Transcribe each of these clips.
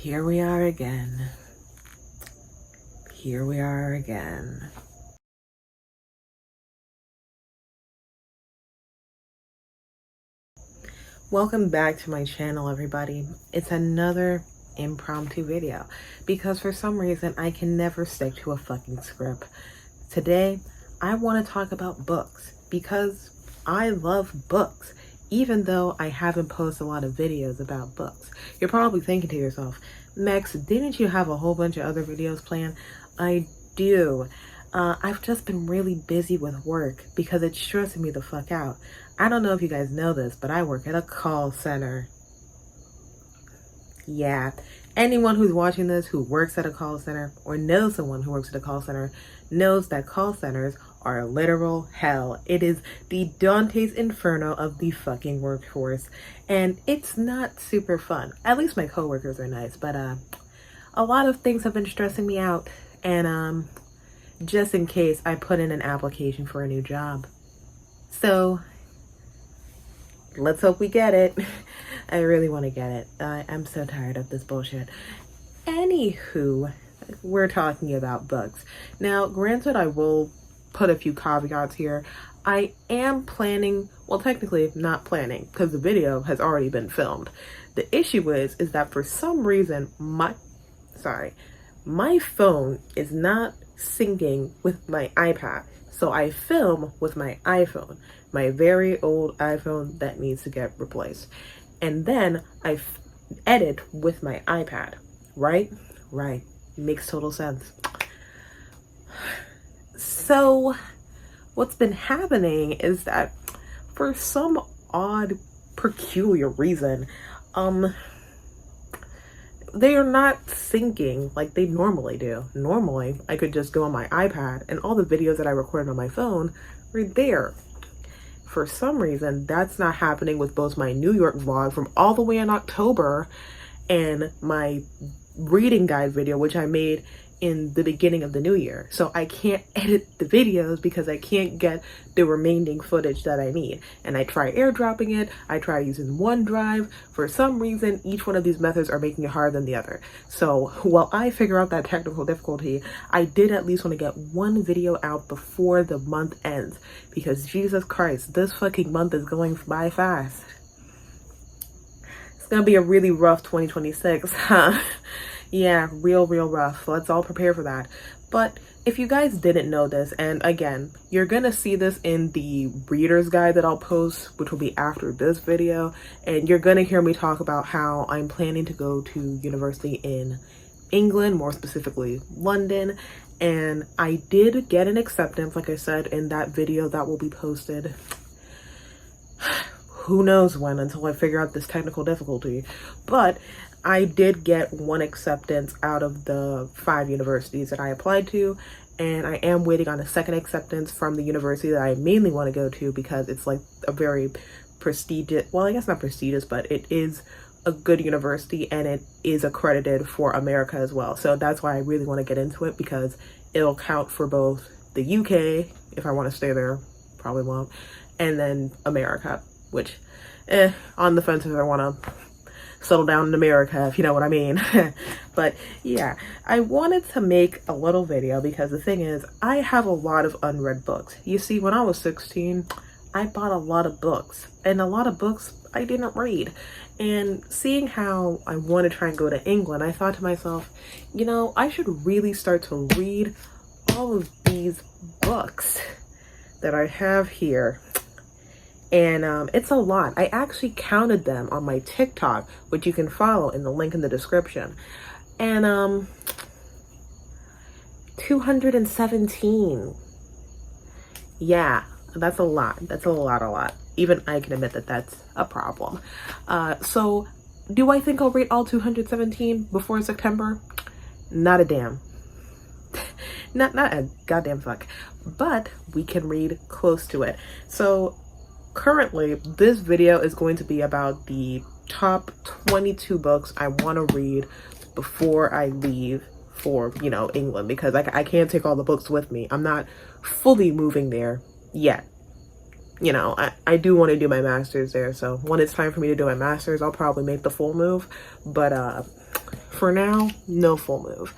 Here we are again. Here we are again. Welcome back to my channel, everybody. It's another impromptu video because for some reason I can never stick to a fucking script. Today, I want to talk about books because I love books, even though I haven't posted a lot of videos about books. You're probably thinking to yourself, Max, didn't you have a whole bunch of other videos planned? I do. I've just been really busy with work because it's stressing me the fuck out. I don't know if you guys know this, but I work at a call center. Yeah, anyone who's watching this who works at a call center or knows someone who works at a call center knows that call centers are literal hell. It is the Dante's Inferno of the fucking workforce, and it's not super fun. At least my coworkers are nice, but a lot of things have been stressing me out, and just in case, I put in an application for a new job. So let's hope we get it. I really want to get it. I'm so tired of this bullshit. Anywho, we're talking about books. Now, granted, I will put a few caveats here. I am planning, well, technically not planning because the video has already been filmed. The issue is that for some reason, my phone is not syncing with my iPad. So I film with my iPhone, my very old iPhone that needs to get replaced. And then I edit with my iPad, right? Right. Makes total sense. So what's been happening is that for some odd, peculiar reason, they are not syncing like they normally do. Normally, I could just go on my iPad and all the videos that I recorded on my phone are there. For some reason, that's not happening with both my New York vlog from all the way in October and my reading guide video, which I made in the beginning of the new year. So I can't edit the videos because I can't get the remaining footage that I need. And I try airdropping it, I try using OneDrive. For some reason, each one of these methods are making it harder than the other. So while I figure out that technical difficulty, I did at least want to get one video out before the month ends. Because Jesus Christ, this fucking month is going by fast. It's gonna be a really rough 2026, huh? Yeah, real rough. Let's all prepare for that. But if you guys didn't know this, and again, you're gonna see this in the reader's guide that I'll post, which will be after this video, and you're gonna hear me talk about how I'm planning to go to university in England, more specifically London, and I did get an acceptance, like I said, in that video that will be posted. Who knows when, until I figure out this technical difficulty. But I did get one acceptance out of the 5 universities that I applied to, and I am waiting on a second acceptance from the university that I mainly want to go to because it's like a very prestigious, well, I guess not prestigious, but it is a good university and it is accredited for America as well. So that's why I really want to get into it because it'll count for both the UK, if I want to stay there, probably won't, and then America, which, on the fence if I want to settle down in America, if you know what I mean. But yeah, I wanted to make a little video because the thing is, I have a lot of unread books. You see, when I was 16, I bought a lot of books, and a lot of books I didn't read. And seeing how I want to try and go to England, I thought to myself, you know, I should really start to read all of these books that I have here. And it's a lot. I actually counted them on my TikTok, which you can follow in the link in the description. And 217. Yeah, that's a lot. That's a lot. Even I can admit that that's a problem. So do I think I'll read all 217 before September? Not a damn. not a goddamn fuck. But we can read close to it. So currently, this video is going to be about the top 22 books I want to read before I leave for, you know, England, because I can't take all the books with me. I'm not fully moving there yet. You know, I do want to do my master's there, so when it's time for me to do my master's, I'll probably make the full move. But for now, no full move.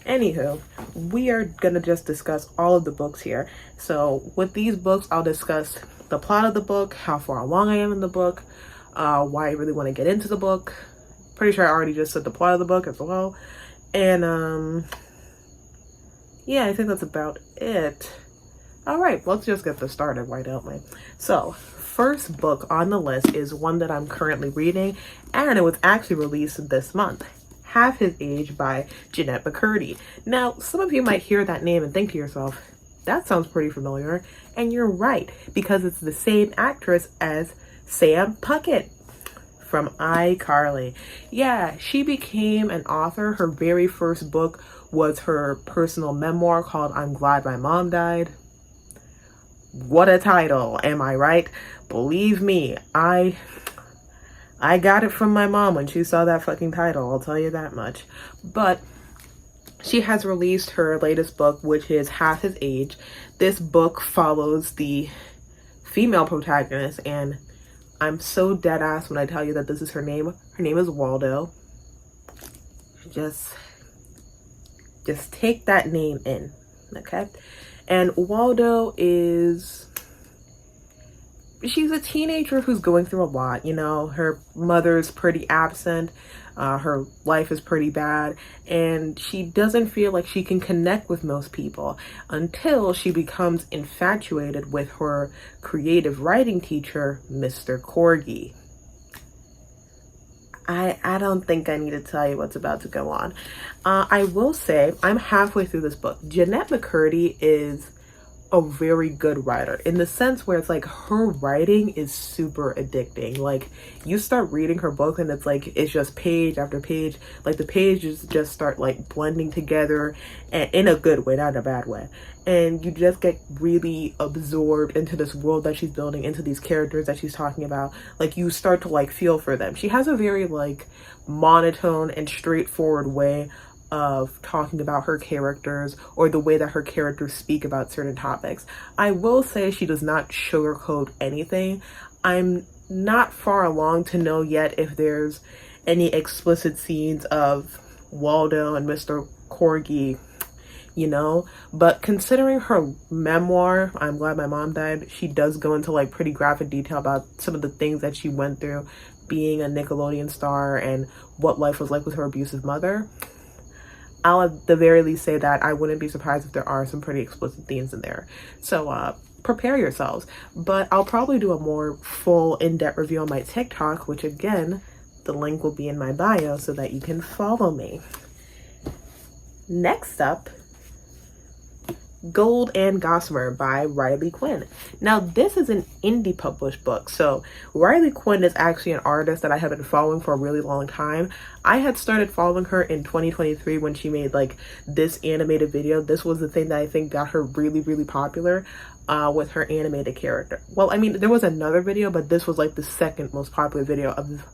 Anywho, we are gonna just discuss all of the books here. So with these books, I'll discuss the plot of the book, how far along I am in the book, why I really want to get into the book. Pretty sure I already just said the plot of the book as well. And yeah, I think that's about it. All right, let's just get this started, why don't we? So, first book on the list is one that I'm currently reading, and it was actually released this month. Half His Age by Jennette McCurdy. Now, some of you might hear that name and think to yourself, that sounds pretty familiar. And you're right, because it's the same actress as Sam Puckett from iCarly. Yeah, she became an author. Her very first book was her personal memoir called I'm Glad My Mom Died. What a title, am I right? Believe me, I got it from my mom when she saw that fucking title, I'll tell you that much. But she has released her latest book, which is Half His Age. This book follows the female protagonist, and I'm so dead ass when I tell you that this is her name. Her name is Waldo. Just take that name in, okay? And Waldo she's a teenager who's going through a lot, you know. Her mother's pretty absent, her life is pretty bad, and she doesn't feel like she can connect with most people until she becomes infatuated with her creative writing teacher, Mr. Corgi. I don't think I need to tell you what's about to go on. I will say I'm halfway through this book. Jennette McCurdy is a very good writer in the sense where it's like her writing is super addicting. Like you start reading her book and it's just page after page. Like the pages just start like blending together, and in a good way, not in a bad way. And you just get really absorbed into this world that she's building, into these characters that she's talking about. Like you start to like feel for them. She has a very like monotone and straightforward way of talking about her characters, or the way that her characters speak about certain topics. I will say she does not sugarcoat anything. I'm not far along to know yet if there's any explicit scenes of Waldo and Mr. Corgi, you know, but considering her memoir, I'm Glad My Mom Died, she does go into like pretty graphic detail about some of the things that she went through being a Nickelodeon star and what life was like with her abusive mother. I'll at the very least say that I wouldn't be surprised if there are some pretty explicit themes in there. So prepare yourselves. But I'll probably do a more full in-depth review on my TikTok, which again, the link will be in my bio so that you can follow me. Next up, Gold and Gossamer by Riley Quinn. Now this is an indie published book, so Riley Quinn is actually an artist that I have been following for a really long time. I had started following her in 2023 when she made like this animated video. This was the thing that I think got her really popular with her animated character. Well, I mean, there was another video, but this was like the second most popular video of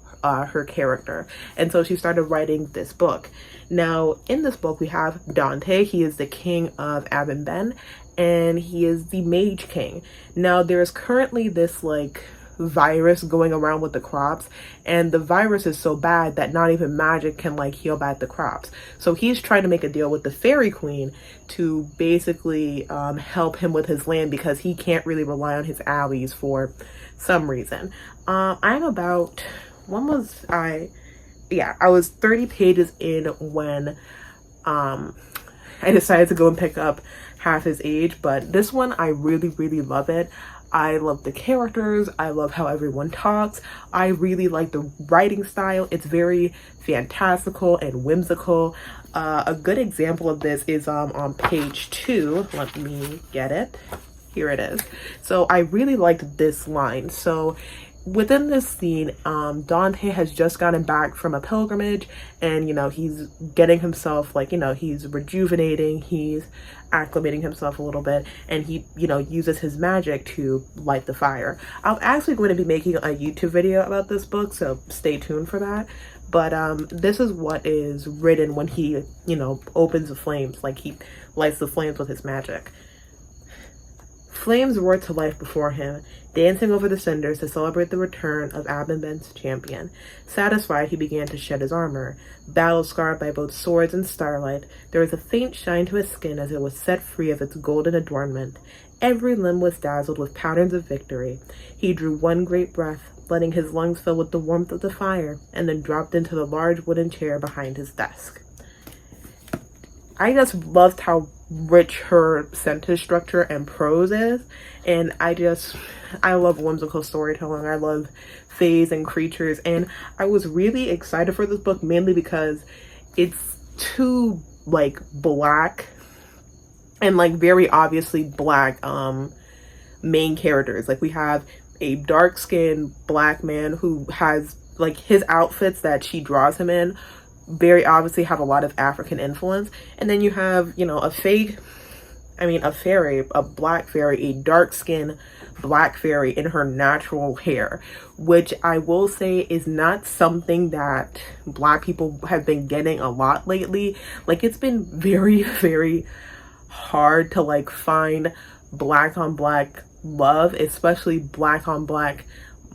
her character, and so she started writing this book. Now in this book we have Dante. He is the king of Abin-Ben, and he is the Mage King. Now there's currently this like virus going around with the crops, and the virus is so bad that not even magic can like heal back the crops. So he's trying to make a deal with the Fairy Queen to basically help him with his land, because he can't really rely on his allies for some reason. I'm about, I was 30 pages in when I decided to go and pick up Half His Age, but this one I really love it. I love the characters. I love how everyone talks. I really like the writing style. It's very fantastical and whimsical. A good example of this is on page 2. Let me get it. Here it is. So I really liked this line. So within this scene, Dante has just gotten back from a pilgrimage, and, you know, he's getting himself, like, you know, he's rejuvenating, he's acclimating himself a little bit, and he, you know, uses his magic to light the fire. I'm actually going to be making a YouTube video about this book, so stay tuned for that. But this is what is written when he, you know, opens the flames, like he lights the flames with his magic. Flames roared to life before him, dancing over the cinders to celebrate the return of Abendben's champion. Satisfied, he began to shed his armor. Battle-scarred by both swords and starlight, there was a faint shine to his skin as it was set free of its golden adornment. Every limb was dazzled with patterns of victory. He drew one great breath, letting his lungs fill with the warmth of the fire, and then dropped into the large wooden chair behind his desk. I just loved how rich her sentence structure and prose is, and I love whimsical storytelling. I love fays and creatures, and I was really excited for this book mainly because it's too like black and like very obviously black main characters. Like we have a dark-skinned black man who has like his outfits that she draws him in very obviously have a lot of African influence, and then you have, you know, a fairy, a black fairy, a dark-skinned black fairy in her natural hair, which I will say is not something that black people have been getting a lot lately. Like it's been very, very hard to like find black on black love, especially black on black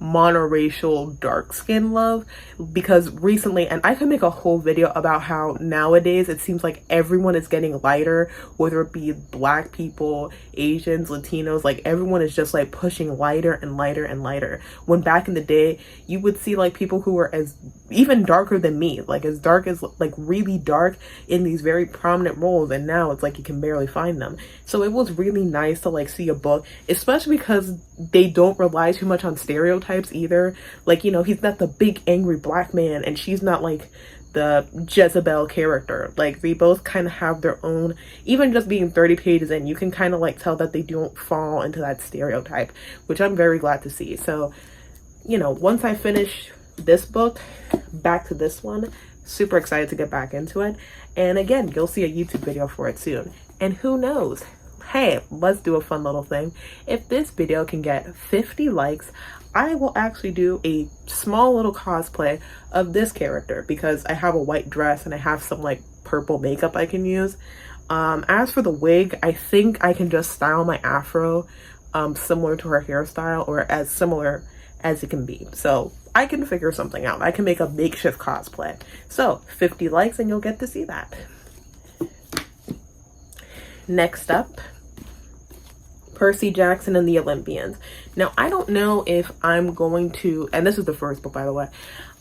monoracial dark skin love, because recently, and I could make a whole video about how nowadays it seems like everyone is getting lighter, whether it be black people, Asians, Latinos, like everyone is just like pushing lighter and lighter and lighter, when back in the day you would see like people who were as even darker than me, like as dark as like really dark in these very prominent roles, and now it's like you can barely find them. So it was really nice to like see a book, especially because they don't rely too much on stereotypes either. Like, you know, he's not the big angry black man and she's not like the Jezebel character. Like they both kind of have their own, even just being 30 pages in, you can kind of like tell that they don't fall into that stereotype, which I'm very glad to see. So, you know, once I finish this book, back to this one, super excited to get back into it. And again, you'll see a YouTube video for it soon. And who knows, hey, let's do a fun little thing. If this video can get 50 likes, I will actually do a small little cosplay of this character, because I have a white dress and I have some like purple makeup I can use. As for the wig, I think I can just style my afro similar to her hairstyle, or as similar as it can be. So I can figure something out. I can make a makeshift cosplay. So 50 likes and you'll get to see that. Next up, Percy Jackson and the Olympians. Now, I don't know if I'm going to, and this is the first book, by the way,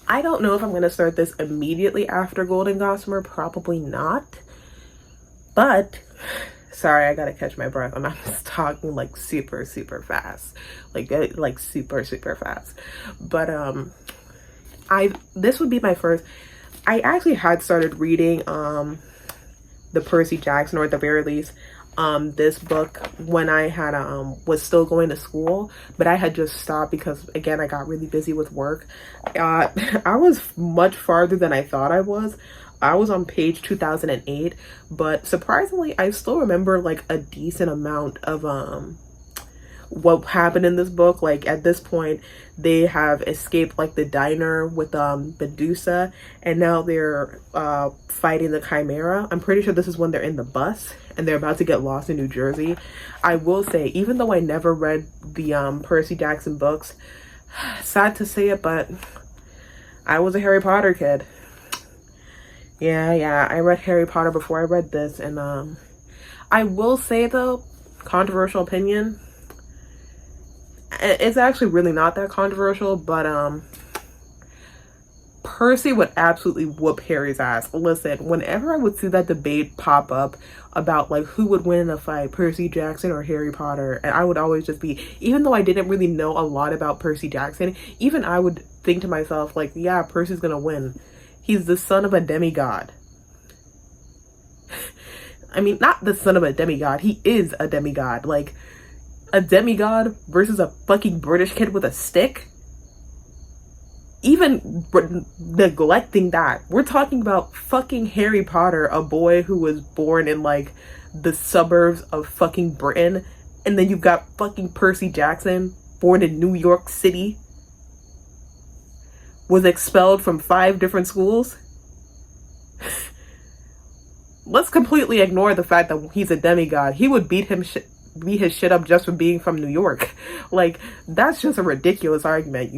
I don't know if I'm going to start this immediately after Golden Gossamer. Probably not. But, sorry, I gotta catch my breath. I'm just talking like super, super fast. Like super, super fast. But, this would be my first, I actually had started reading, the Percy Jackson, or at the very least, this book when I had was still going to school, but I had just stopped because again I got really busy with work. I was much farther than I thought I was. I was on page 2008, but surprisingly I still remember like a decent amount of what happened in this book. Like at this point they have escaped like the diner with Medusa, and now they're fighting the Chimera. I'm pretty sure this is when they're in the bus and they're about to get lost in New Jersey. I will say, even though I never read the Percy Jackson books, sad to say it, but I was a Harry Potter kid. Yeah, I read Harry Potter before I read this, and I will say though, controversial opinion, it's actually really not that controversial, but Percy would absolutely whoop Harry's ass. Listen, whenever I would see that debate pop up about like who would win in a fight, Percy Jackson or Harry Potter, and I would always just be, even though I didn't really know a lot about Percy Jackson, even I would think to myself like, yeah, Percy's gonna win. He's the son of a demigod. I mean, not the son of a demigod, he is a demigod. Like, a demigod versus a fucking British kid with a stick? Even neglecting that, we're talking about fucking Harry Potter, a boy who was born in like the suburbs of fucking Britain, and then you've got fucking Percy Jackson, born in New York City, was expelled from 5 different schools. Let's completely ignore the fact that he's a demigod. He would beat him beat his shit up just for being from New York. Like, that's just a ridiculous argument.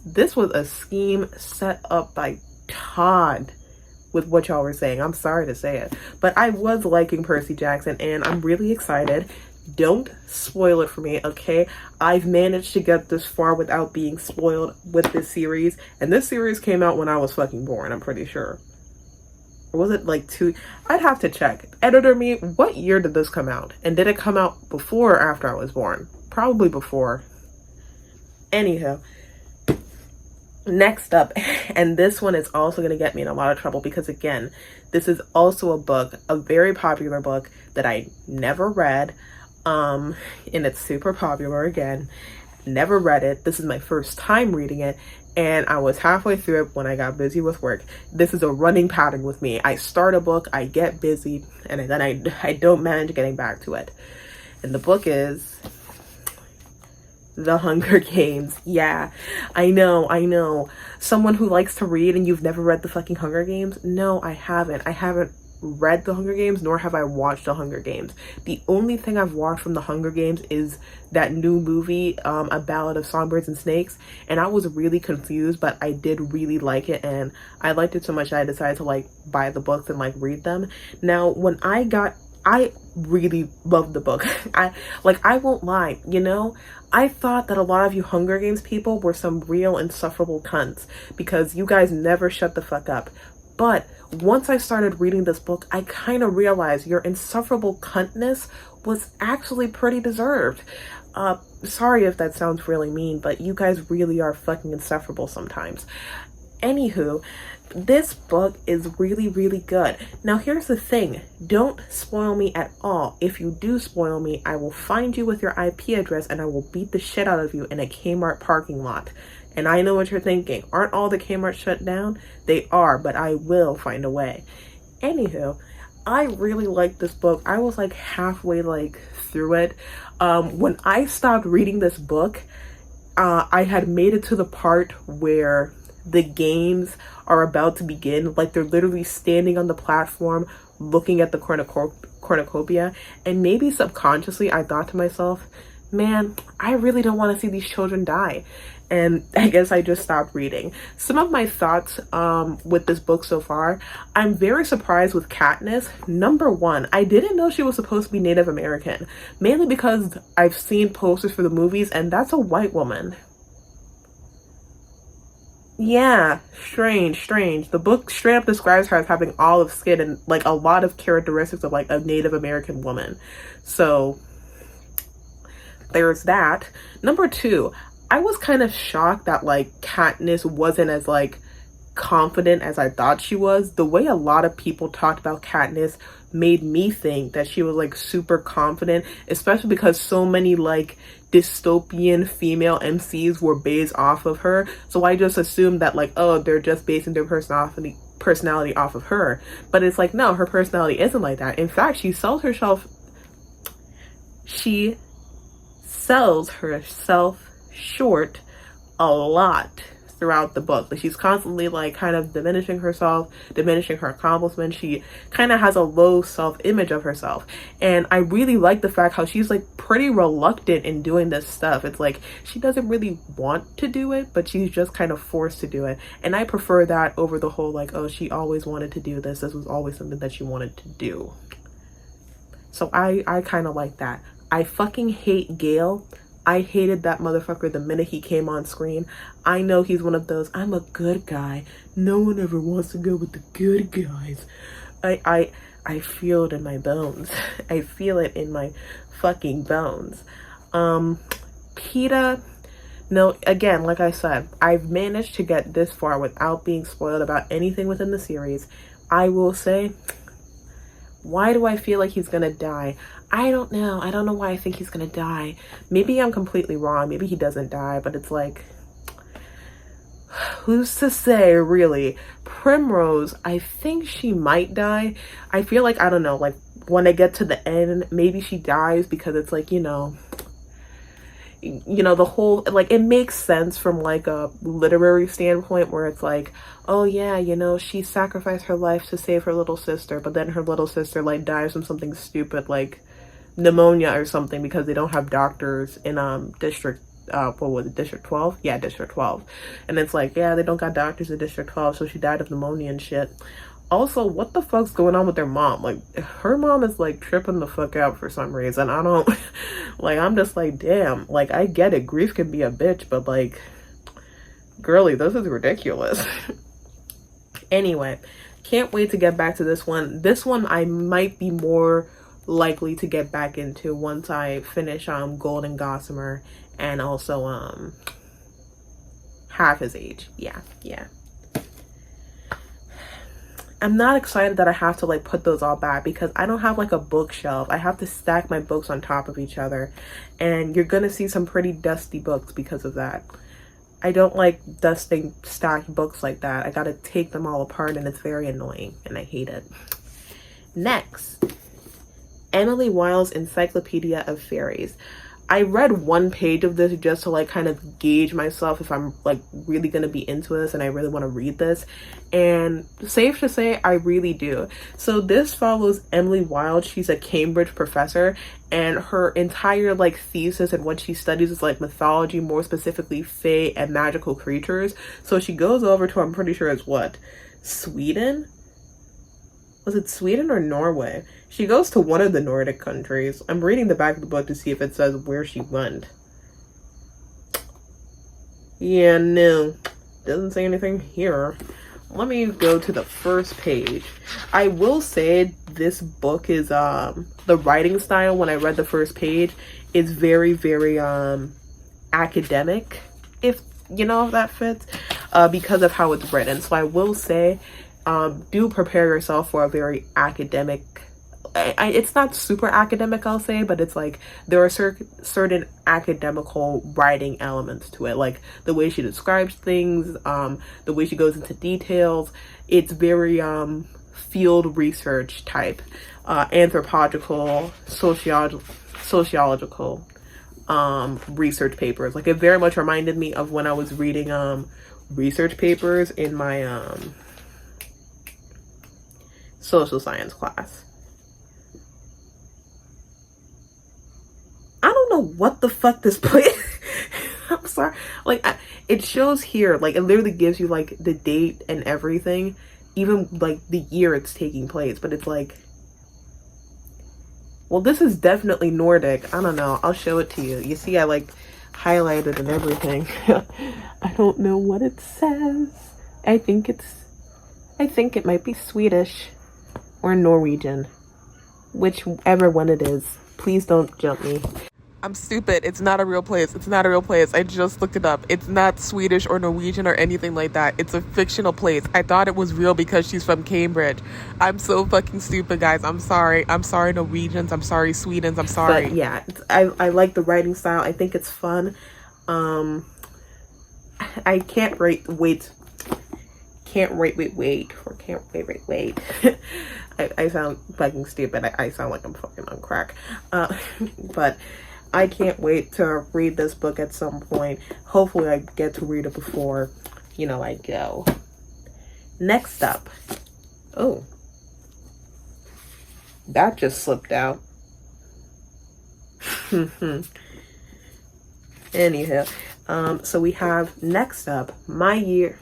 This was a scheme set up by Todd with what y'all were saying. I'm sorry to say it, but I was liking Percy Jackson and I'm really excited. Don't spoil it for me, okay? I've managed to get this far without being spoiled with this series, and this series came out when I was fucking born, I'm pretty sure. Or was it like I'd have to check. Editor me, what year did this come out? And did it come out before or after I was born? Probably before. Anyhow, next up, and this one is also going to get me in a lot of trouble because, again, this is also a book, a very popular book that I never read, and it's super popular again. Never read it. This is my first time reading it, and I was halfway through it when I got busy with work. This is a running pattern with me. I start a book, I get busy, and then I don't manage getting back to it. And the book is The Hunger Games. Yeah, I know. Someone who likes to read and you've never read the fucking Hunger Games? No, I haven't. I haven't read The Hunger Games, nor have I watched The Hunger Games. The only thing I've watched from The Hunger Games is that new movie, A Ballad of Songbirds and Snakes, and I was really confused, but I did really like it, and I liked it so much that I decided to like buy the books and like read them. Now, I really loved the book. I won't lie, you know, I thought that a lot of you Hunger Games people were some real insufferable cunts because you guys never shut the fuck up. But once I started reading this book, I kind of realized your insufferable cuntness was actually pretty deserved. Sorry if that sounds really mean, but you guys really are fucking insufferable sometimes. Anywho, this book is really, really good. Now, here's the thing. Don't spoil me at all. If you do spoil me, I will find you with your IP address and I will beat the shit out of you in a Kmart parking lot. And I know what you're thinking. Aren't all the Kmart shut down? They are, but I will find a way. Anywho, I really liked this book. I was like halfway like through it. When I stopped reading this book, I had made it to the part where the games are about to begin. Like, they're literally standing on the platform looking at the cornucopia, and maybe subconsciously I thought to myself, man, I really don't want to see these children die. And I guess I just stopped reading. Some of my thoughts with this book so far, I'm very surprised with Katniss. Number one, I didn't know she was supposed to be Native American, mainly because I've seen posters for the movies and that's a white woman. Yeah, strange. The book straight up describes her as having olive skin and like a lot of characteristics of like a Native American woman. So there's that. Number two, I was kind of shocked that like Katniss wasn't as like confident as I thought she was. The way a lot of people talked about Katniss made me think that she was like super confident, especially because so many like dystopian female MCs were based off of her. So I just assumed that like, oh, they're just basing their personality off of her. But it's like, no, her personality isn't like that. In fact, she sells herself short a lot throughout the book. Like, she's constantly like kind of diminishing herself, diminishing her accomplishments. She kind of has a low self-image of herself, and I really like the fact how she's like pretty reluctant in doing this stuff. It's like she doesn't really want to do it, but she's just kind of forced to do it, and I prefer that over the whole like, oh, she always wanted to do this was always something that she wanted to do. So I kind of like that. I fucking hate Gale. I hated that motherfucker the minute he came on screen. I know he's one of those, I'm a good guy. No one ever wants to go with the good guys. I feel it in my bones. I feel it in my fucking bones. Peeta, no, again, like I said, I've managed to get this far without being spoiled about anything within the series. I will say, why do I feel like he's gonna die? I don't know. I don't know why I think he's gonna die. Maybe I'm completely wrong. Maybe he doesn't die, but it's like, who's to say, really? Primrose, I think she might die. I feel like, I don't know, like when I get to the end, maybe she dies because it's like, you know, the whole, like, it makes sense from like a literary standpoint where it's like, oh yeah, you know, she sacrificed her life to save her little sister, but then her little sister like dies from something stupid like pneumonia or something because they don't have doctors in district what was it, District 12? Yeah, District 12. And it's like, yeah, they don't got doctors in District 12, so she died of pneumonia and shit. Also, what the fuck's going on with their mom? Like, her mom is like tripping the fuck out for some reason. I don't like, I'm just like, damn, like, I get it, grief can be a bitch, but like, girly, this is ridiculous. Anyway, can't wait to get back to this one. This one I might be more likely to get back into once I finish Golden Gossamer and also Half His Age. Yeah. I'm not excited that I have to like put those all back because I don't have like a bookshelf. I have to stack my books on top of each other, and you're gonna see some pretty dusty books because of that. I don't like dusting stacked books like that. I gotta take them all apart, and it's very annoying, and I hate it. Next, Emily Wilde's Encyclopedia of Fairies. I read one page of this just to like kind of gauge myself if I'm like really gonna be into this and I really want to read this, and safe to say I really do. So this follows Emily Wilde. She's a Cambridge professor, and her entire like thesis and what she studies is like mythology, more specifically fae and magical creatures. So she goes over to, I'm pretty sure it's what, Sweden? Was it Sweden or Norway? She goes to one of the Nordic countries. I'm reading the back of the book to see if it says where she went. Yeah, no. Doesn't say anything here. Let me go to the first page. I will say this book is, the writing style when I read the first page is very, very, academic, if, you know, if that fits, because of how it's written. So I will say, do prepare yourself for a very academic, it's not super academic, I'll say, but it's like there are certain academical writing elements to it, like the way she describes things, the way she goes into details. It's very field research type, anthropological, sociological research papers. Like, it very much reminded me of when I was reading research papers in my social science class. I don't know what the fuck this place I'm sorry, like it shows here, like it literally gives you like the date and everything, even like the year it's taking place, but it's like, well, this is definitely Nordic. I don't know, I'll show it to you. You see, I like highlighted and everything. I don't know what it says. I think it might be Swedish or Norwegian, whichever one it is. Please don't jump me. I'm stupid. It's not a real place. It's not a real place. I just looked it up. It's not Swedish or Norwegian or anything like that. It's a fictional place. I thought it was real because she's from Cambridge. I'm so fucking stupid, guys. I'm sorry. I'm sorry, Norwegians. I'm sorry, Swedens. I'm sorry. But yeah, I like the writing style. I think it's fun. I can't wait. I sound fucking stupid. I sound like I'm fucking on crack. But I can't wait to read this book at some point. Hopefully I get to read it before, you know, I go. Next up. Oh. That just slipped out. Anywho. So we have next up, My Year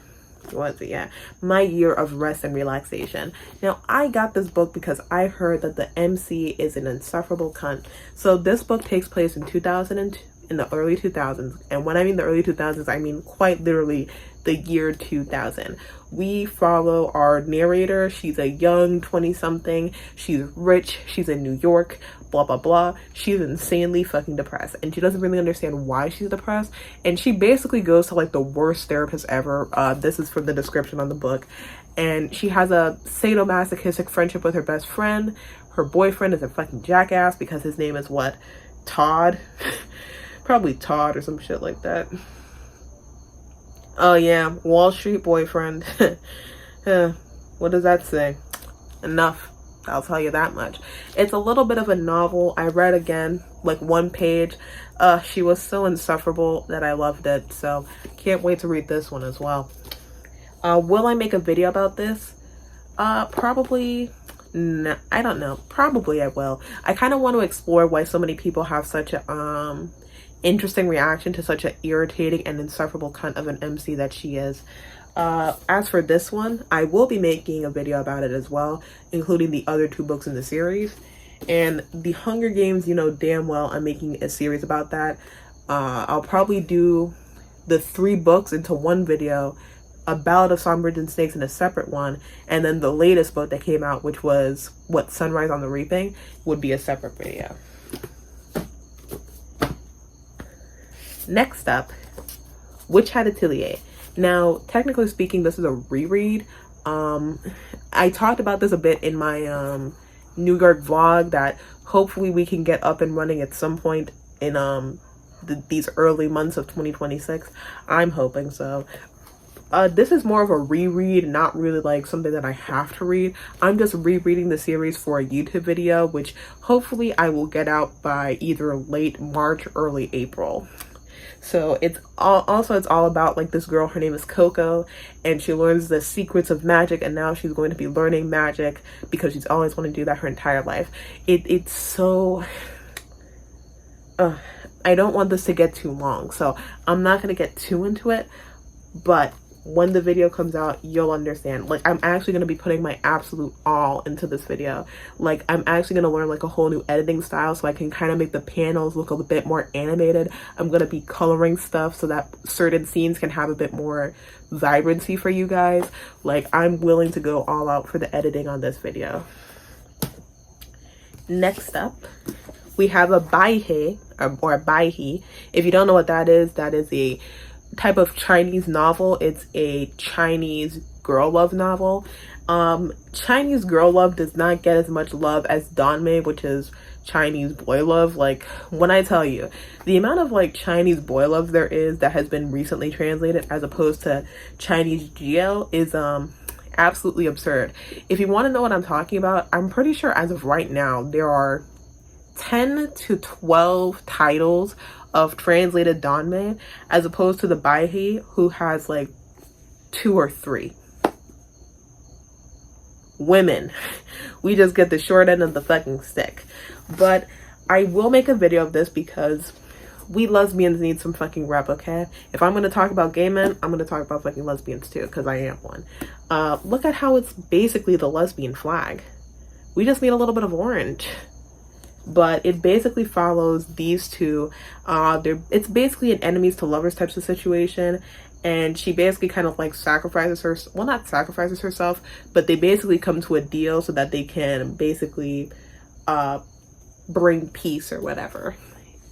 of Rest and Relaxation. Now, I got this book because I heard that the MC is an insufferable cunt. So this book takes place in the early 2000s, and when I mean the early 2000s, I mean quite literally the year 2000. We follow our narrator. She's a young 20-something. She's rich. She's in New York. Blah, blah, blah. She's insanely fucking depressed, and she doesn't really understand why she's depressed. And she basically goes to like the worst therapist ever. This is from the description on the book. And she has a sadomasochistic friendship with her best friend. Her boyfriend is a fucking jackass because his name is what? Todd? Probably Todd or some shit like that. Oh yeah, Wall Street boyfriend. What does that say? Enough. I'll tell you that much. It's a little bit of a novel. I read again, like one page. She was so insufferable that I loved it. So can't wait to read this one as well. Will I make a video about this? Probably No, I don't know. Probably I will. I kind of want to explore why so many people have such a interesting reaction to such an irritating and insufferable cunt of an MC that she is. As for this one, I will be making a video about it as well, including the other 2 books in the series. And the Hunger Games, you know damn well I'm making a series about that. I'll probably do the 3 books into one video, A Ballad of Songbirds and Snakes in a separate one, and then the latest book that came out, which was Sunrise on the Reaping, would be a separate video. Next up, Witch Hat Atelier. Now, technically speaking, this is a reread. I talked about this a bit in my New York vlog that hopefully we can get up and running at some point in these early months of 2026. I'm hoping so. This is more of a reread, not really like something that I have to read. I'm just rereading the series for a YouTube video, which hopefully I will get out by either late March, early April. So it's all about like this girl, her name is Coco, and she learns the secrets of magic, and now she's going to be learning magic because she's always wanted to do that her entire life. It's so I don't want this to get too long, so I'm not going to get too into it, but when the video comes out, you'll understand. Like, I'm actually going to be putting my absolute all into this video. Like, I'm actually going to learn like a whole new editing style so I can kind of make the panels look a bit more animated. I'm going to be coloring stuff so that certain scenes can have a bit more vibrancy for you guys. Like, I'm willing to go all out for the editing on this video. Next up, we have a baihe, or a baihe. If you don't know what that is a type of Chinese novel. It's a Chinese girl love novel. Chinese girl love does not get as much love as Danmei, which is Chinese boy love. Like, when I tell you the amount of like Chinese boy love there is that has been recently translated as opposed to Chinese GL is absolutely absurd. If you want to know what I'm talking about, I'm pretty sure as of right now there are 10 to 12 titles of translated Danmei, as opposed to the baihe, who has like 2 or 3. Women, we just get the short end of the fucking stick. But I will make a video of this because we lesbians need some fucking rep, okay? If I'm gonna talk about gay men, I'm gonna talk about fucking lesbians too, because I am one. Look at how it's basically the lesbian flag. We just need a little bit of orange. But it basically follows these two. It's basically an enemies to lovers types of situation, and she basically kind of like sacrifices her, well, not sacrifices herself, but they basically come to a deal so that they can basically bring peace or whatever.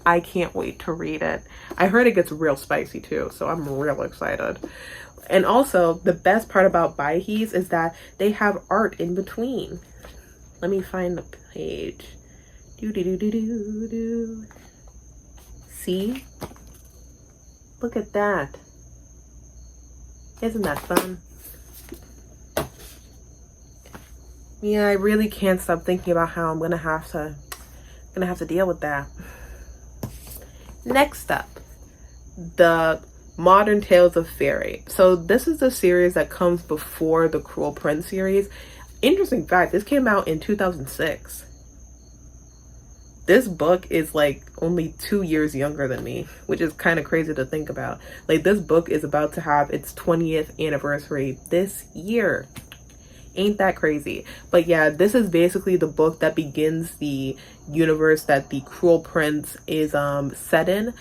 I can't wait to read it. I heard it gets real spicy too, so I'm real excited. And also, the best part about baihes is that they have art in between. Let me find the page. See? Look at that. Isn't that fun? Yeah, I really can't stop thinking about how I'm gonna have to deal with that. Next up, the Modern Tales of Fairy. So this is the series that comes before the Cruel Prince series. Interesting fact, this came out in 2006. This book is like only 2 years younger than me, which is kind of crazy to think about. Like, this book is about to have its 20th anniversary this year. Ain't that crazy? But yeah, this is basically the book that begins the universe that the Cruel Prince is set in.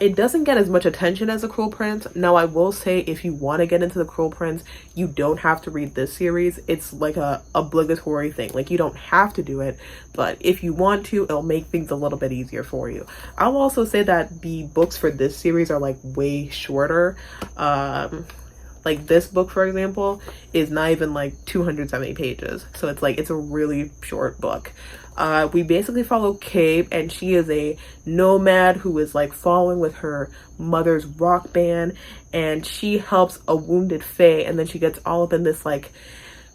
It doesn't get as much attention as the Cruel Prince. Now, I will say, if you want to get into the Cruel Prince, you don't have to read this series. It's like a obligatory thing. Like, you don't have to do it, but if you want to, it'll make things a little bit easier for you. I'll also say that the books for this series are like way shorter. Like, this book, for example, is not even like 270 pages. So it's like, it's a really short book. We basically follow Cabe, and she is a nomad who is like following with her mother's rock band, and she helps a wounded fae, and then she gets all up in this like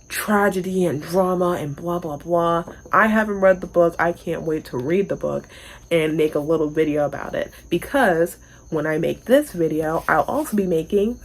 tragedy and drama and blah blah blah. I haven't read the book. I can't wait to read the book and make a little video about it, because when I make this video, I'll also be making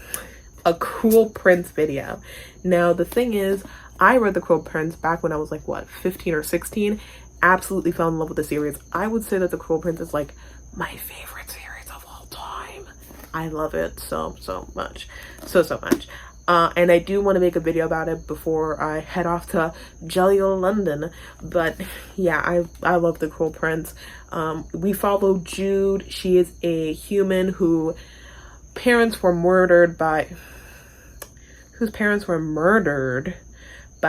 a Cruel Prince video. Now, the thing is, I read The Cruel Prince back when I was like, what, 15 or 16. Absolutely fell in love with the series. I would say that The Cruel Prince is like my favorite series of all time. I love it so much. So much. And I do want to make a video about it before I head off to jolly old London. But yeah, I love The Cruel Prince. We follow Jude. She is a human whose parents were murdered by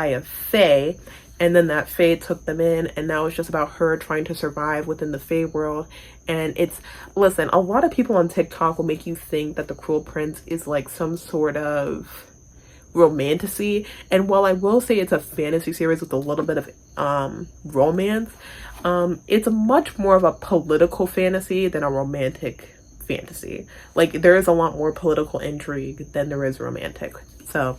a fae, and then that fae took them in, and now it's just about her trying to survive within the fae world. And listen, a lot of people on TikTok will make you think that The Cruel Prince is like some sort of romantasy, and while I will say it's a fantasy series with a little bit of romance, it's much more of a political fantasy than a romantic fantasy. Like, there is a lot more political intrigue than there is romantic, so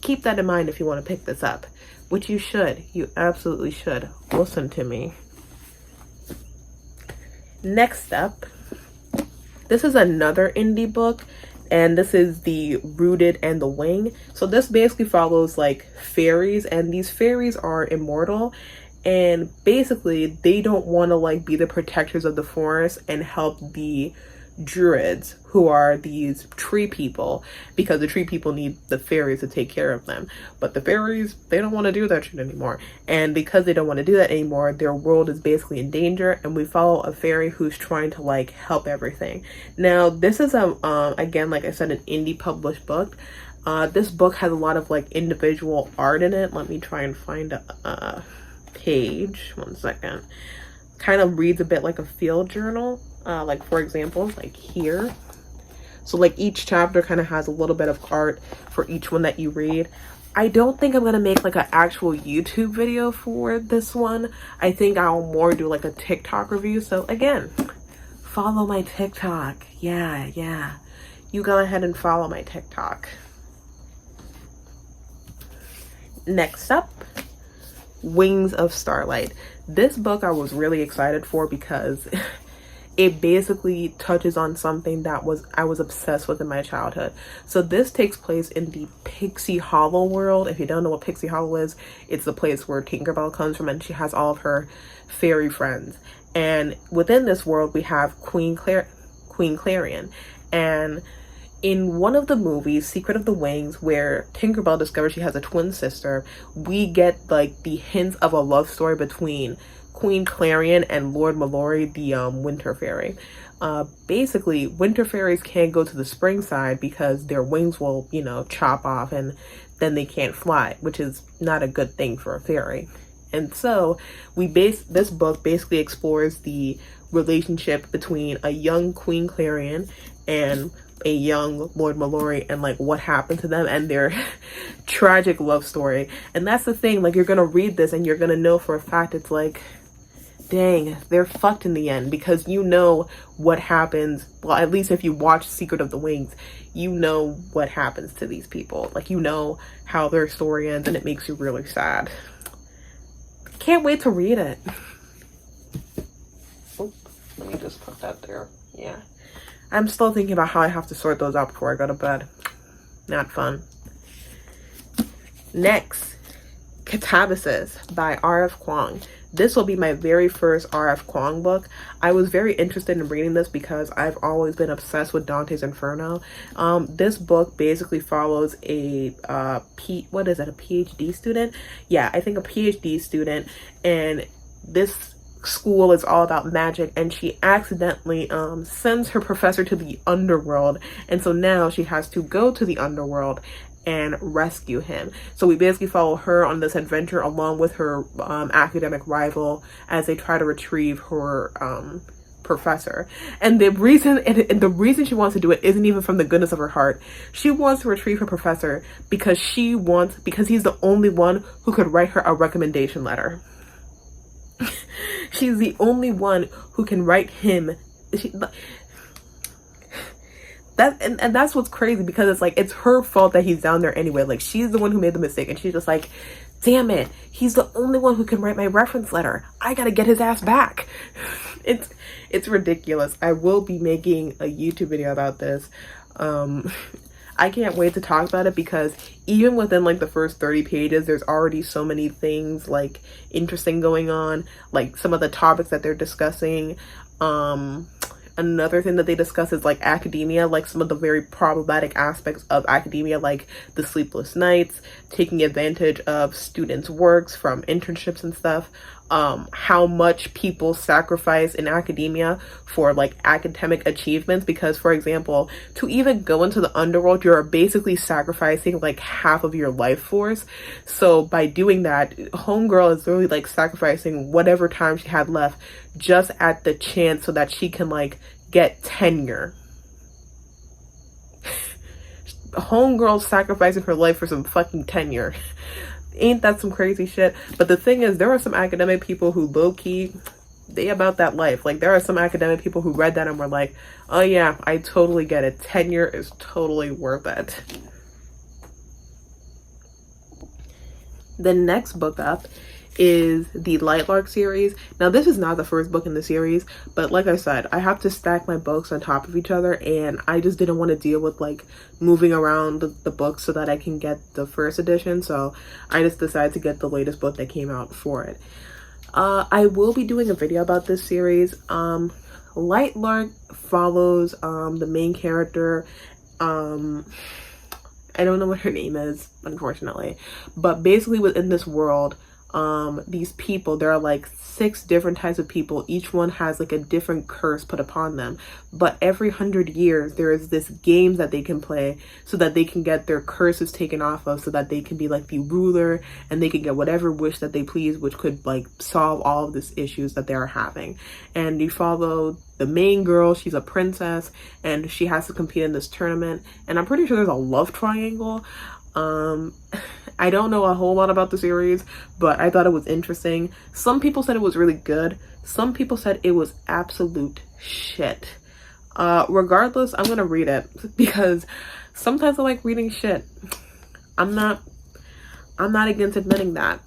keep that in mind if you want to pick this up, which you should. You absolutely should. Listen to me. Next up, this is another indie book, and this is The Rooted and the Wing. So this basically follows like fairies, and these fairies are immortal, and basically they don't want to like be the protectors of the forest and help the druids, who are these tree people, because the tree people need the fairies to take care of them. But the fairies, they don't want to do that shit anymore, and because they don't want to do that anymore, their world is basically in danger, and we follow a fairy who's trying to like help everything. Now this is again, like I said, an indie published book. This book has a lot of like individual art in it. Let me try and find a page, 1 second. Kind of reads a bit like a field journal. Like for example, like here. So like each chapter kind of has a little bit of art for each one that you read. I don't think I'm gonna make like an actual YouTube video for this one. I think I'll more do like a TikTok review. So again, follow my TikTok. Yeah. You go ahead and follow my TikTok. Next up, Wings of Starlight. This book I was really excited for because it basically touches on something that I was obsessed with in my childhood. So this takes place in the Pixie Hollow world. If you don't know what Pixie Hollow is, it's the place where Tinkerbell comes from, and she has all of her fairy friends. And within this world, we have Queen Clarion. And in one of the movies, Secret of the Wings, where Tinkerbell discovers she has a twin sister, we get like the hints of a love story between Queen Clarion and Lord Mallory, the winter fairy. Basically, winter fairies can't go to the spring side because their wings will, chop off, and then they can't fly, which is not a good thing for a fairy. And so this book basically explores the relationship between a young Queen Clarion and a young Lord Mallory, and like what happened to them and their tragic love story. And that's the thing, like, you're gonna read this and you're gonna know for a fact it's like, dang, they're fucked in the end, because you know what happens. Well, at least if you watch Secret of the Wings, you know what happens to these people. Like, you know how their story ends, and it makes you really sad. Can't wait to read it. Oh, let me just put that there. Yeah. I'm still thinking about how I have to sort those out before I go to bed. Not fun. Next, Catabasis by R.F. Kuang. This will be my very first R.F. Kuang book. I was very interested in reading this because I've always been obsessed with Dante's Inferno. This book basically follows a PhD student? Yeah, I think a PhD student, and this school is all about magic, and she accidentally sends her professor to the underworld, and so now she has to go to the underworld and rescue him. So we basically follow her on this adventure along with her academic rival as they try to retrieve her professor. And the reason she wants to do it isn't even from the goodness of her heart. She wants to retrieve her professor because he's the only one who could write her a recommendation letter. She's the only one who can write him. And that's what's crazy, because it's like, it's her fault that he's down there anyway. Like, she's the one who made the mistake, and she's just like, damn it, he's the only one who can write my reference letter. I gotta get his ass back. It's ridiculous. I will be making a YouTube video about this. I can't wait to talk about it, because even within like the first 30 pages, there's already so many things like interesting going on, like some of the topics that they're discussing. Another thing that they discuss is like academia, like some of the very problematic aspects of academia, like the sleepless nights, taking advantage of students' works from internships and stuff. How much people sacrifice in academia for like academic achievements, because for example, to even go into the underworld, you're basically sacrificing like half of your life force. So by doing that, homegirl is really like sacrificing whatever time she had left just at the chance so that she can like get tenure. Homegirl sacrificing her life for some fucking tenure. Ain't that some crazy shit? But the thing is, there are some academic people who low-key, they about that life. Like, there are some academic people who read that and were like, oh yeah, I totally get it. Tenure is totally worth it. The next book up is the Lightlark series. Now, this is not the first book in the series, but like I said, I have to stack my books on top of each other, and I just didn't want to deal with like moving around the books so that I can get the first edition, so I just decided to get the latest book that came out for it. I will be doing a video about this series. Lightlark follows the main character. I don't know what her name is, unfortunately, but basically within this world, these people, there are like 6 different types of people. Each one has like a different curse put upon them, but every 100 years there is this game that they can play so that they can get their curses taken off of, so that they can be like the ruler and they can get whatever wish that they please, which could like solve all of these issues that they are having. And you follow the main girl. She's a princess and she has to compete in this tournament, and I'm pretty sure there's a love triangle. I don't know a whole lot about the series, but I thought it was interesting. Some people said it was really good. Some people said it was absolute shit. Regardless, I'm gonna read it because sometimes I like reading shit. I'm not against admitting that.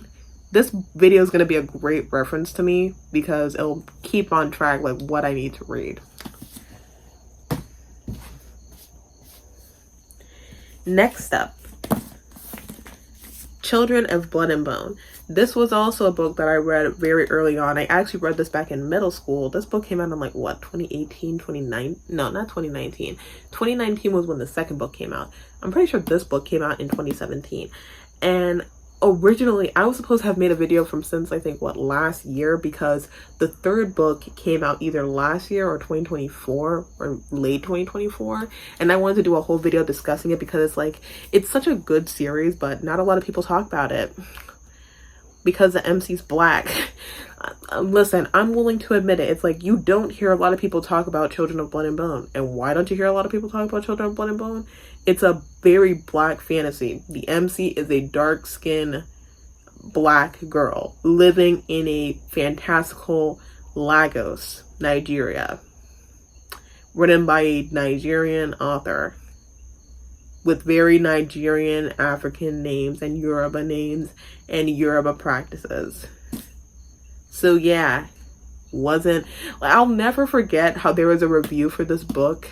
This video is gonna be a great reference to me because it'll keep on track like what I need to read. Next up, Children of Blood and Bone. This was also a book that I read very early on. I actually read this back in middle school. This book came out in like what, 2018, 2019? No, not 2019. 2019 was when the second book came out. I'm pretty sure this book came out in 2017. And originally I was supposed to have made a video from since I think what, last year, because the third book came out either last year or 2024 or late 2024, and I wanted to do a whole video discussing it because it's like, it's such a good series, but not a lot of people talk about it because the MC's black. Listen, I'm willing to admit it. It's like, you don't hear a lot of people talk about Children of Blood and Bone. And why don't you hear a lot of people talk about Children of Blood and Bone? It's a very black fantasy. The MC is a dark-skinned black girl living in a fantastical Lagos, Nigeria, written by a Nigerian author with very Nigerian African names and Yoruba names and Yoruba practices. So yeah, I'll never forget how there was a review for this book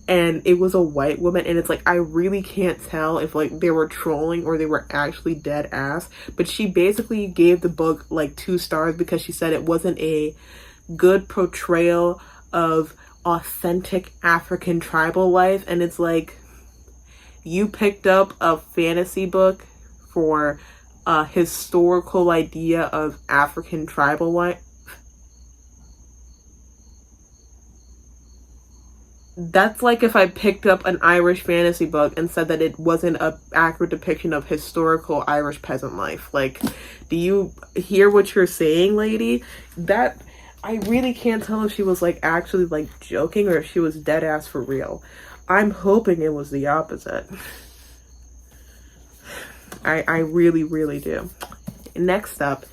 and it was a white woman, and it's like, I really can't tell if like they were trolling or they were actually dead ass, but she basically gave the book like 2 stars because she said it wasn't a good portrayal of authentic African tribal life. And it's like, you picked up a fantasy book for a historical idea of African tribal life. That's like if I picked up an Irish fantasy book and said that it wasn't an accurate depiction of historical Irish peasant life. Like, do you hear what you're saying, lady? That, I really can't tell if she was like actually like joking or if she was dead ass for real. I'm hoping it was the opposite. I really, really do. Next up,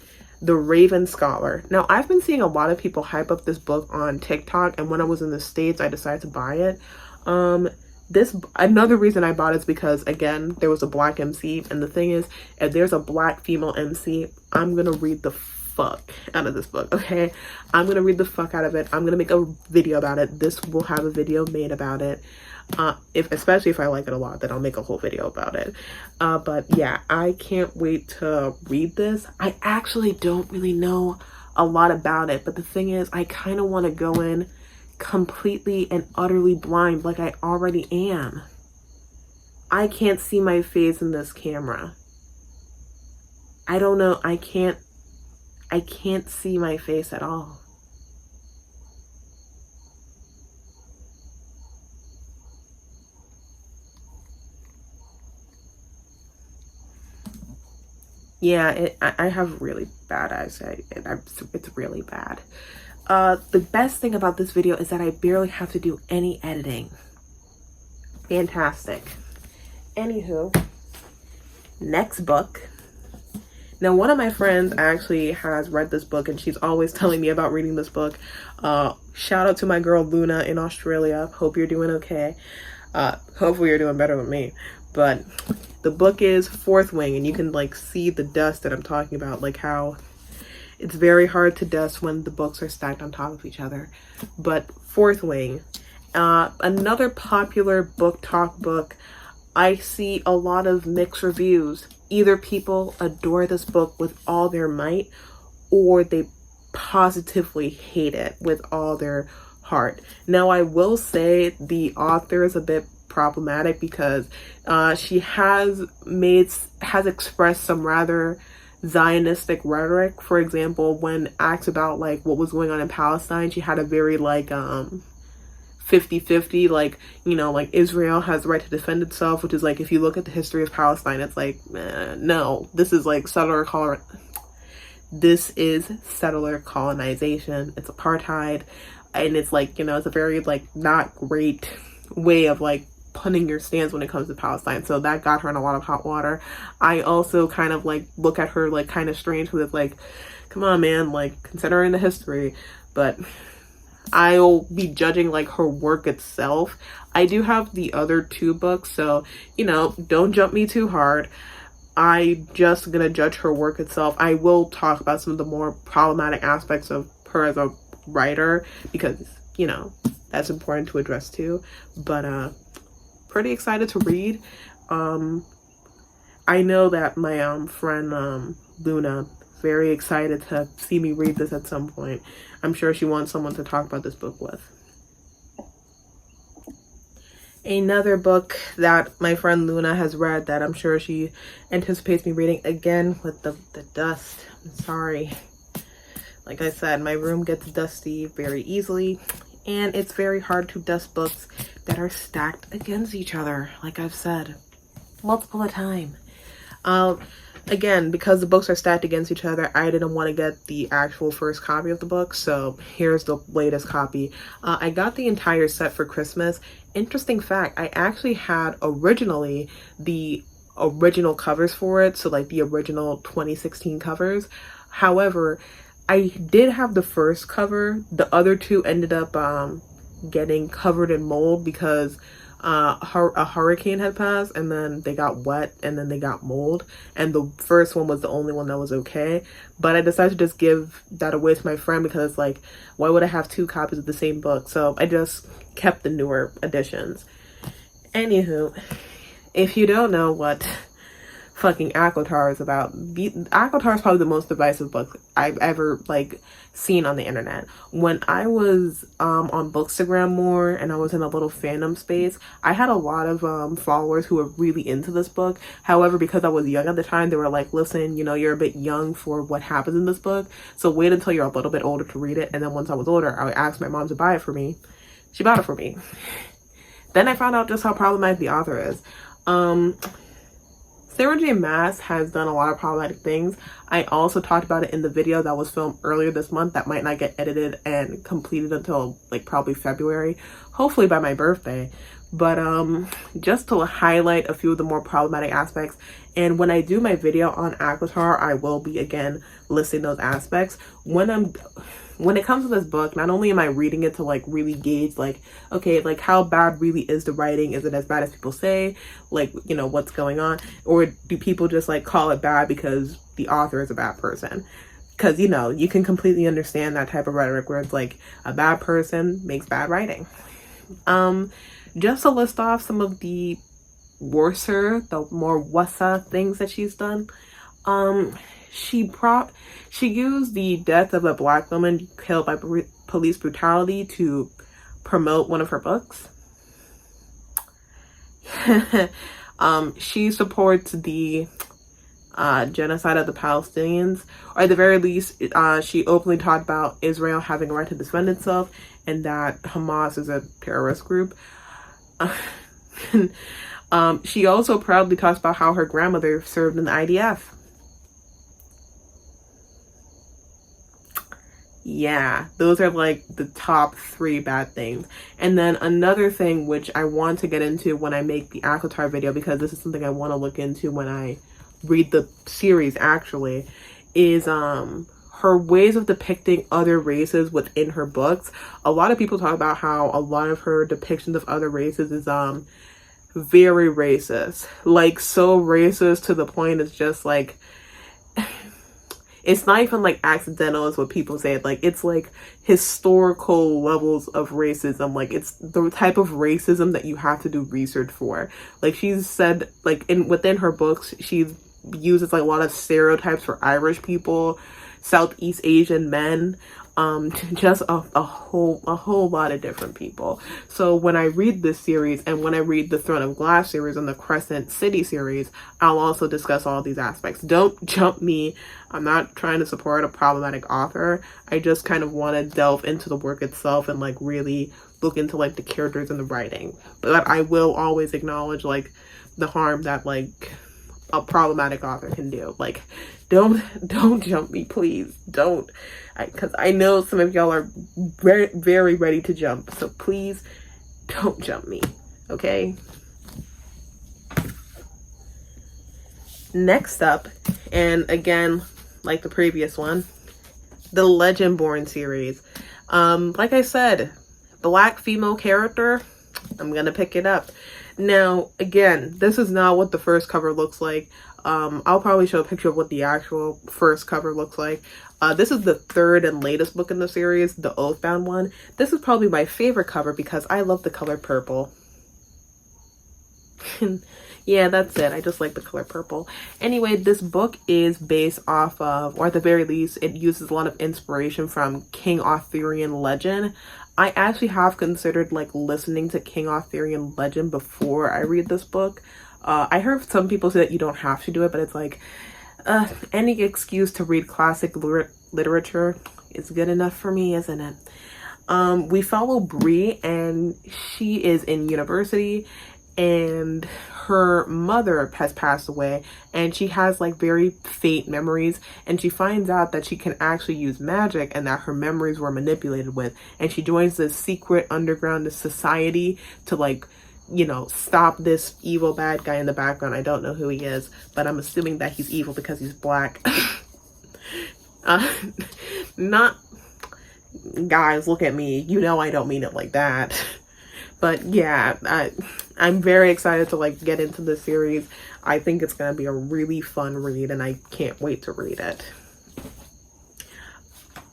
The Raven Scholar. Now, I've been seeing a lot of people hype up this book on TikTok, and when I was in the States, I decided to buy it. Another reason I bought it is because, again, there was a black MC, and the thing is, if there's a black female MC, I'm gonna read the fuck out of this book, okay? I'm gonna read the fuck out of it. I'm gonna make a video about it. This will have a video made about it. Especially if I like it a lot, then I'll make a whole video about it. But yeah, I can't wait to read this. I actually don't really know a lot about it, but the thing is, I kind of want to go in completely and utterly blind like I already am. I can't see my face in this camera. I don't know, I can't see my face at all. Yeah, I have really bad eyesight. It's really bad. The best thing about this video is that I barely have to do any editing. Fantastic. Anywho, next book. Now, one of my friends actually has read this book, and she's always telling me about reading this book. Shout out to my girl Luna in Australia. Hope you're doing okay. Hopefully you're doing better than me. But the book is Fourth Wing, and you can like see the dust that I'm talking about, like how it's very hard to dust when the books are stacked on top of each other. But Fourth Wing, another popular book talk book. I see a lot of mixed reviews. Either people adore this book with all their might, or they positively hate it with all their heart. Now, I will say the author is a bit problematic because she has expressed some rather Zionistic rhetoric. For example, when asked about like what was going on in Palestine, she had a very like 50-50, like, you know, like Israel has the right to defend itself, which is like, if you look at the history of Palestine, it's like, no, this is like settler colonization. It's apartheid, and it's like, you know, it's a very like not great way of like putting your stance when it comes to Palestine. So that got her in a lot of hot water. I also kind of like look at her like kind of strange, because it's like, come on, man, like considering the history. But I'll be judging like her work itself. I do have the other two books, so, you know, don't jump me too hard. I'm just gonna judge her work itself. I will talk about some of the more problematic aspects of her as a writer, because, you know, that's important to address too. But pretty excited to read. I know that my friend Luna, very excited to see me read this at some point. I'm sure she wants someone to talk about this book with. Another book that my friend Luna has read that I'm sure she anticipates me reading, again with the dust. I'm sorry. Like I said, my room gets dusty very easily, and it's very hard to dust books that are stacked against each other, like I've said multiple times. Again, because the books are stacked against each other, I didn't want to get the actual first copy of the book, so here's the latest copy. I got the entire set for Christmas. Interesting fact, I actually had originally the original covers for it, so like the original 2016 covers. However, I did have the first cover. The other two ended up getting covered in mold because a hurricane had passed, and then they got wet, and then they got mold, and the first one was the only one that was okay. But I decided to just give that away to my friend, because it's like, why would I have two copies of the same book? So I just kept the newer editions. Anywho, if you don't know what fucking Aquatar is about, Aquatar is probably the most divisive book I've ever like seen on the internet. When I was on Bookstagram more, and I was in a little fandom space, I had a lot of followers who were really into this book. However, because I was young at the time, they were like, listen, you know, you're a bit young for what happens in this book, so wait until you're a little bit older to read it. And then once I was older, I asked my mom to buy it for me. She bought it for me. Then I found out just how problematic the author is. Sarah J. Maas has done a lot of problematic things. I also talked about it in the video that was filmed earlier this month that might not get edited and completed until like probably February, hopefully by my birthday. But just to highlight a few of the more problematic aspects, and when I do my video on Aquatar, I will be again listing those aspects. When it comes to this book, not only am I reading it to like really gauge like, okay, like how bad really is the writing? Is it as bad as people say? Like, you know, what's going on? Or do people just like call it bad because the author is a bad person? Because, you know, you can completely understand that type of rhetoric where it's like a bad person makes bad writing. Just to list off some of the the more wassa things that she's done. She used the death of a black woman killed by police brutality to promote one of her books. She supports the genocide of the Palestinians, or at the very least, she openly talked about Israel having a right to defend itself and that Hamas is a terrorist group. She also proudly talks about how her grandmother served in the IDF. Yeah, those are like the top 3 bad things. And then another thing which I want to get into when I make the Akatar video, because this is something I want to look into when I read the series actually, is her ways of depicting other races within her books. A lot of people talk about how a lot of her depictions of other races is very racist. Like, so racist to the point it's just like, it's not even like accidental is what people say. Like, it's like historical levels of racism. Like, it's the type of racism that you have to do research for. Like, she's said, like, within her books, she uses like a lot of stereotypes for Irish people, Southeast Asian men, just a whole lot of different people. So when I read this series, and when I read the Throne of Glass series and the Crescent City series, I'll also discuss all these aspects. Don't jump me. I'm not trying to support a problematic author. I just kind of want to delve into the work itself and like really look into like the characters and the writing. But I will always acknowledge like the harm that like a problematic author can do. Like, don't jump me, please. Don't. Because I know some of y'all are very, very ready to jump. So please don't jump me. Okay? Next up, and again, like the previous one, the Legendborn series. Like I said, black female character, I'm gonna pick it up. Now, again, this is not what the first cover looks like. I'll probably show a picture of what the actual first cover looks like. This is the 3rd and latest book in the series, the Oathbound one. This is probably my favorite cover because I love the color purple. Yeah, that's it. I just like the color purple. Anyway, this book is based off of, or at the very least, it uses a lot of inspiration from King Arthurian legend. I actually have considered like listening to King Arthurian legend before I read this book. I heard some people say that you don't have to do it, but it's like any excuse to read classic literature is good enough for me, isn't it? We follow Bree, and she is in university, and her mother has passed away, and she has like very faint memories, and she finds out that she can actually use magic and that her memories were manipulated with, and she joins this secret underground society to like, you know, stop this evil bad guy in the background. I don't know who he is, but I'm assuming that he's evil because he's black. Not, guys, look at me, you know I don't mean it like that. But yeah, I'm very excited to like get into this series. I think it's gonna be a really fun read, and I can't wait to read it.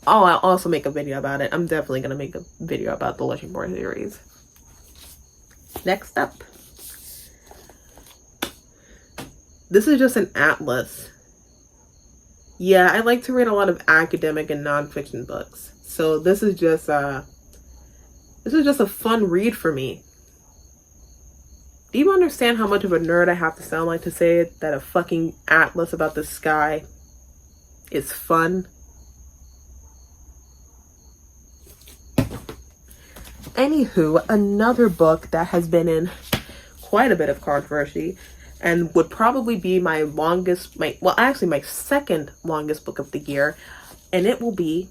Oh, I'll also make a video about it. I'm definitely gonna make a video about the Legendborn series. Next up, this is just an atlas. Yeah, I like to read a lot of academic and nonfiction books, so this is just a fun read for me. Do you understand how much of a nerd I have to sound like to say that a fucking atlas about the sky is fun? Anywho, another book that has been in quite a bit of controversy and would probably be my second longest book of the year, and it will be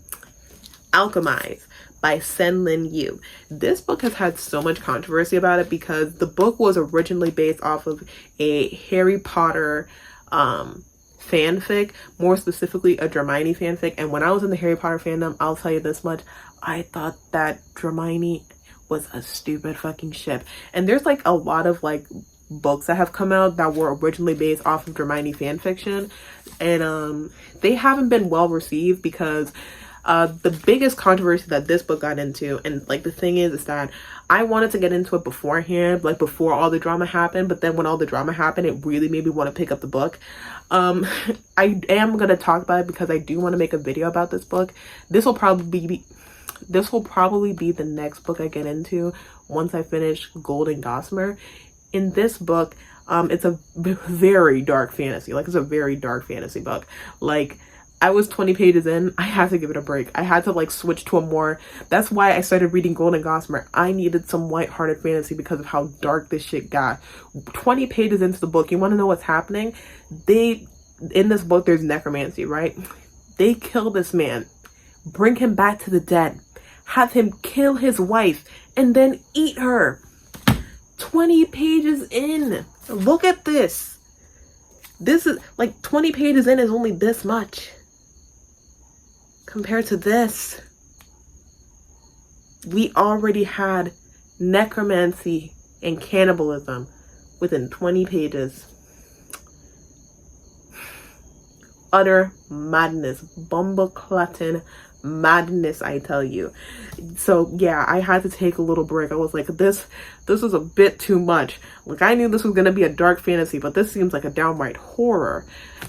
Alchemize by Sen-Lin Yu. This book has had so much controversy about it because the book was originally based off of a Harry Potter fanfic, more specifically a Hermione fanfic. And when I was in the Harry Potter fandom, I'll tell you this much, I thought that Hermione was a stupid fucking ship. And there's like a lot of like books that have come out that were originally based off of Hermione fanfiction, and they haven't been well received because the biggest controversy that this book got into, and like the thing is that I wanted to get into it beforehand, like before all the drama happened, but then when all the drama happened, it really made me want to pick up the book. I am gonna talk about it because I do want to make a video about this book. This will probably be the next book I get into once I finish Golden Gossamer. In this book, it's a very dark fantasy. Like, it's a very dark fantasy book. Like, I was 20 pages in, I had to give it a break. I had to like switch to a more, that's why I started reading Golden Gossamer. I needed some lighthearted fantasy because of how dark this shit got. 20 pages into the book, you want to know what's happening? In this book, there's necromancy, right? They kill this man, bring him back to the dead, have him kill his wife, and then eat her. 20 pages in. Look at this. This is like 20 pages in is only this much. Compared to this, we already had necromancy and cannibalism within 20 pages. Utter madness, bumbleclutting madness, I tell you. So yeah, I had to take a little break. I was like, this is a bit too much. Like, I knew this was gonna be a dark fantasy, but this seems like a downright horror.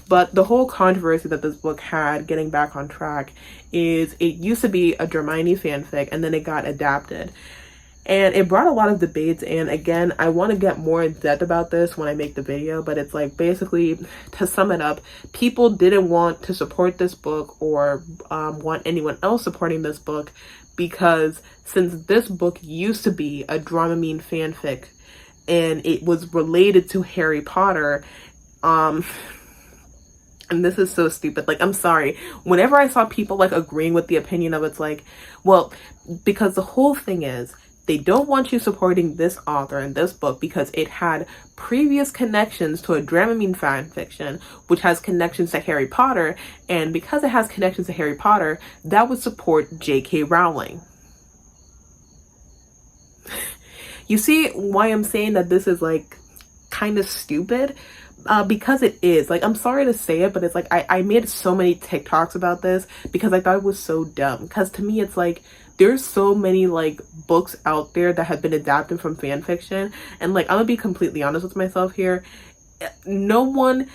But the whole controversy that this book had, getting back on track, is it used to be a Hermione fanfic and then it got adapted. And it brought a lot of debates, and again, I want to get more in depth about this when I make the video, but it's like, basically, to sum it up, people didn't want to support this book or want anyone else supporting this book because since this book used to be a Dramamine fanfic and it was related to Harry Potter, and this is so stupid, like, I'm sorry, whenever I saw people like agreeing with the opinion of it's like, well, because the whole thing is, they don't want you supporting this author in this book because it had previous connections to a Dramamine fanfiction, which has connections to Harry Potter, and because it has connections to Harry Potter, that would support J.K. Rowling. You see why I'm saying that this is like kind of stupid? Because it is. Like, I'm sorry to say it, but it's like I made so many TikToks about this because I thought it was so dumb. Because to me, it's like, there's so many like books out there that have been adapted from fan fiction, and like, I'm gonna be completely honest with myself here. No one,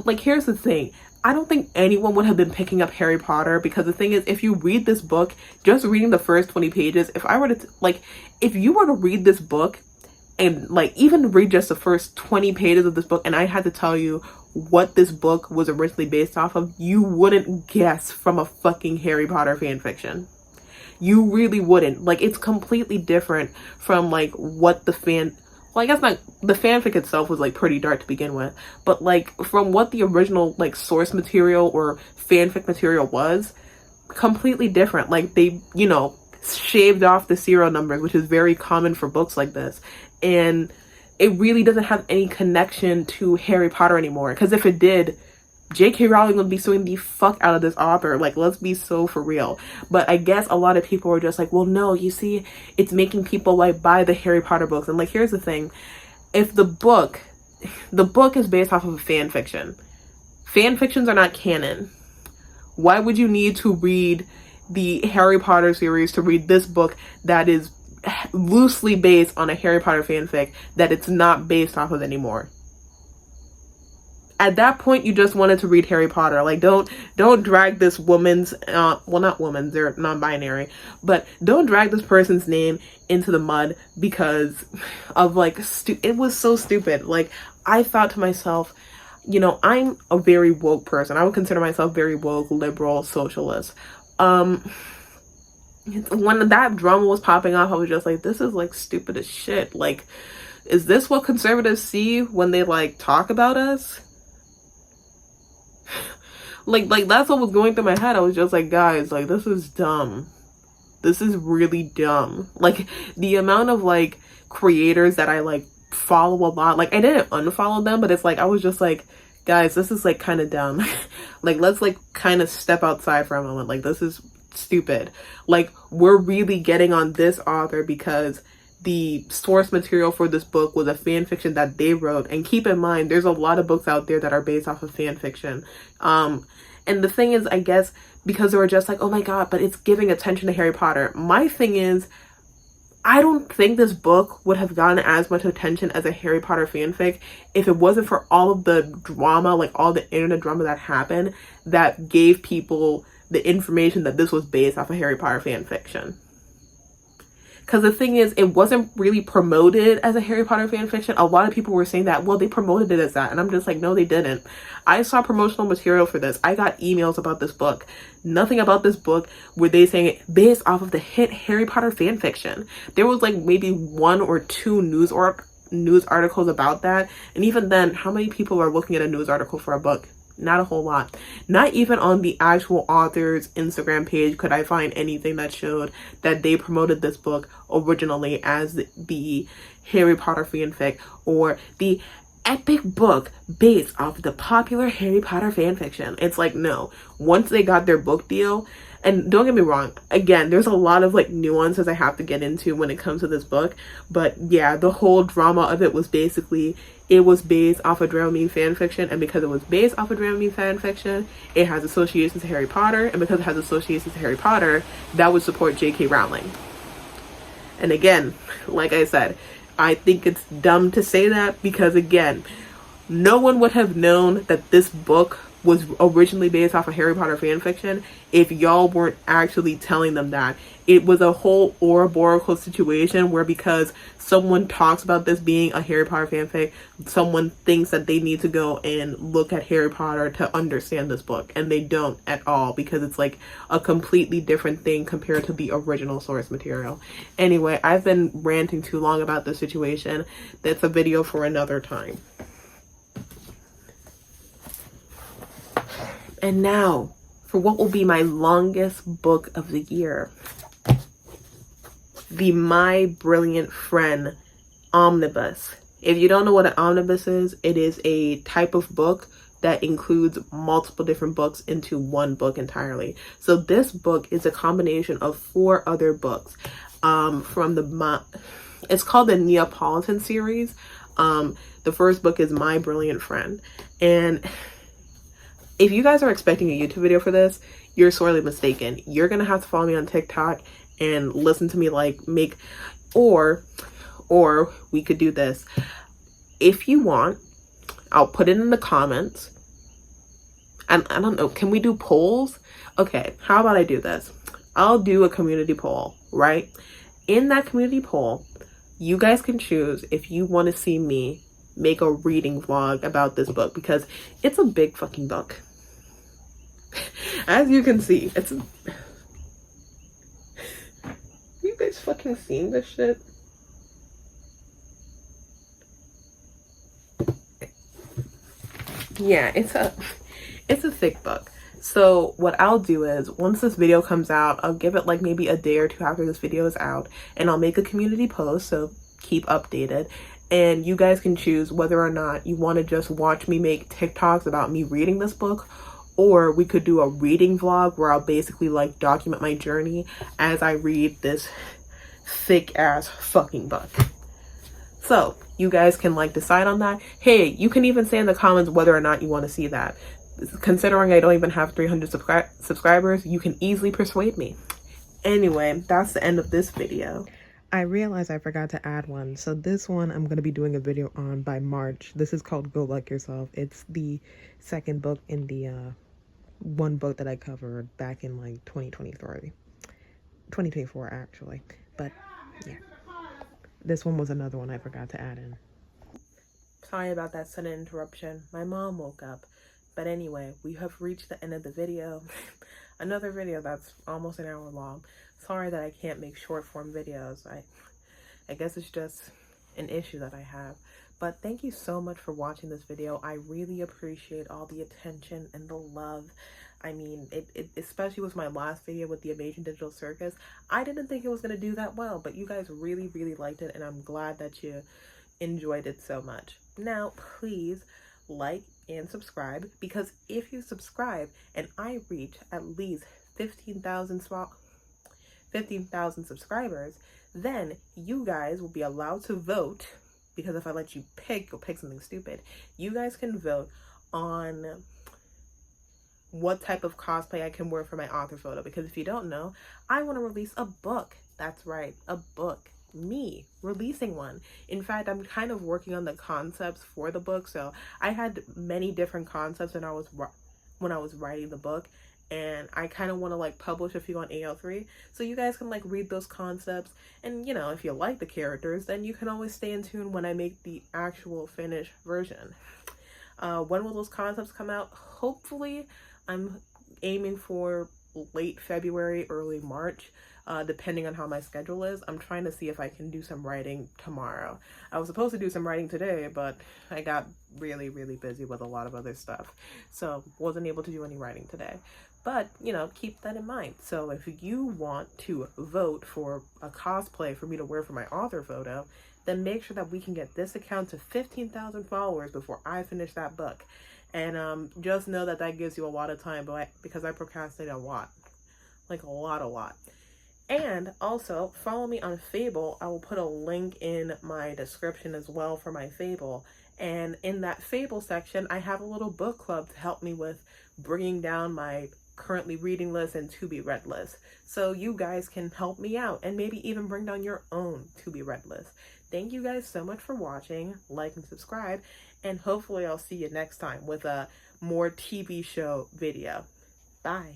like, here's the thing, I don't think anyone would have been picking up Harry Potter because the thing is, if you read this book, just reading the first 20 pages, if you were to read this book and like even read just the first 20 pages of this book and I had to tell you what this book was originally based off of, you wouldn't guess from a fucking Harry Potter fan fiction. You really wouldn't. Like, it's completely different from like what the well, I guess not, the fanfic itself was like pretty dark to begin with, but like from what the original like source material or fanfic material was, completely different. Like, they, you know, shaved off the serial numbers, which is very common for books like this, and it really doesn't have any connection to Harry Potter anymore, because if it did, J.K. Rowling would be suing the fuck out of this author. Like, let's be so for real. But I guess a lot of people were just like, well, no, you see, it's making people like buy the Harry Potter books. And like, here's the thing, if the book is based off of a fan fiction, fan fictions are not canon. Why would you need to read the Harry Potter series to read this book that is loosely based on a Harry Potter fanfic that it's not based off of anymore? At that point, you just wanted to read Harry Potter. Like, don't drag this woman's, well, not woman, they're non-binary, but don't drag this person's name into the mud because of like, it was so stupid. Like, I thought to myself, you know, I'm a very woke person. I would consider myself very woke, liberal, socialist. When that drama was popping off, I was just like, this is like stupid as shit. Like, is this what conservatives see when they like talk about us? like that's what was going through my head. I was just like, guys, like, this is dumb. This is really dumb. Like, the amount of like creators that I like follow a lot, like, I didn't unfollow them, but it's like, I was just like, guys, this is like kind of dumb. Like, let's like kind of step outside for a moment. Like, this is stupid. Like, we're really getting on this author because the source material for this book was a fan fiction that they wrote. And keep in mind, there's a lot of books out there that are based off of fan fiction. And the thing is, I guess, because they were just like, oh my god, but it's giving attention to Harry Potter. My thing is, I don't think this book would have gotten as much attention as a Harry Potter fanfic if it wasn't for all of the drama, like all the internet drama that happened that gave people the information that this was based off a Harry Potter fanfiction. Because the thing is, it wasn't really promoted as a Harry Potter fanfiction. A lot of people were saying that, well, they promoted it as that. And I'm just like, no, they didn't. I saw promotional material for this. I got emails about this book. Nothing about this book were they saying it based off of the hit Harry Potter fanfiction. There was like maybe 1 or 2 news articles about that. And even then, how many people are looking at a news article for a book? Not a whole lot. Not even on the actual author's Instagram page could I find anything that showed that they promoted this book originally as the Harry Potter fanfic or the epic book based off the popular Harry Potter fanfiction. It's like, no. Once they got their book deal, and don't get me wrong, again, there's a lot of like nuances I have to get into when it comes to this book, but yeah, the whole drama of it was basically, it was based off of Dramamine fanfiction, and because it was based off of Dramamine fanfiction, it has associations to Harry Potter, and because it has associations to Harry Potter, that would support J.K. Rowling. And again, like I said, I think it's dumb to say that because, again, no one would have known that this book was originally based off of Harry Potter fanfiction if y'all weren't actually telling them that. It was a whole Ouroboros situation where because someone talks about this being a Harry Potter fanfic, someone thinks that they need to go and look at Harry Potter to understand this book, and they don't at all because it's like a completely different thing compared to the original source material. Anyway, I've been ranting too long about this situation. That's a video for another time. And now for what will be my longest book of the year. The My Brilliant Friend Omnibus. If you don't know what an omnibus is, it is a type of book that includes multiple different books into one book entirely. So this book is a combination of 4 other books it's called the Neapolitan series. The first book is My Brilliant Friend. And if you guys are expecting a YouTube video for this, you're sorely mistaken. You're gonna have to follow me on TikTok and listen to me like make, or we could do this. If you want, I'll put it in the comments. And I don't know, can we do polls? Okay, how about I do this? I'll do a community poll, right? In that community poll, you guys can choose if you want to see me make a reading vlog about this book because it's a big fucking book. As you can see, it's a... You guys fucking seen this shit? Yeah, it's a thick book. So what I'll do is once this video comes out, I'll give it like maybe a day or 2 after this video is out, and I'll make a community post, so keep updated. And you guys can choose whether or not you want to just watch me make TikToks about me reading this book, or we could do a reading vlog where I'll basically like document my journey as I read this thick ass fucking book. So you guys can like decide on that. Hey, you can even say in the comments whether or not you want to see that. Considering I don't even have 300 subscribers, you can easily persuade me. Anyway, that's the end of this video. I realized I forgot to add one. So this one I'm going to be doing a video on by March. This is called Go Luck Yourself. It's the second book in the one book that I covered back in like 2024 actually. But yeah, this one was another one I forgot to add in. Sorry about that sudden interruption. My mom woke up. But anyway, we have reached the end of the video. Another video that's almost an hour long. Sorry that I can't make short form videos. I guess it's just an issue that I have. But thank you so much for watching this video. I really appreciate all the attention and the love. I mean, it especially with my last video with the Amazing Digital Circus. I didn't think it was going to do that well, but you guys really, really liked it, and I'm glad that you enjoyed it so much. Now, please like and subscribe, because if you subscribe and I reach at least 15,000 15,000 subscribers, then you guys will be allowed to vote, because if I let you pick, you'll pick something stupid. You guys can vote on what type of cosplay I can wear for my author photo, because if you don't know, I want to release a book. That's right, a book. Me releasing one. In fact, I'm kind of working on the concepts for the book. So I had many different concepts when I was writing the book, and I kind of want to like publish a few on AO3 so you guys can like read those concepts, and you know, if you like the characters, then you can always stay in tune when I make the actual finished version. When will those concepts come out? Hopefully, I'm aiming for late February, early March, depending on how my schedule is. I'm trying to see if I can do some writing tomorrow. I was supposed to do some writing today, but I got really, really busy with a lot of other stuff, so wasn't able to do any writing today. But, you know, keep that in mind. So if you want to vote for a cosplay for me to wear for my author photo, then make sure that we can get this account to 15,000 followers before I finish that book. And just know that that gives you a lot of time, but because I procrastinate a lot. Like a lot. And also, follow me on Fable. I will put a link in my description as well for my Fable. And in that Fable section, I have a little book club to help me with bringing down my currently reading list and to be read list. So you guys can help me out and maybe even bring down your own to be read list. Thank you guys so much for watching. Like and subscribe. And hopefully I'll see you next time with a more TV show video. Bye.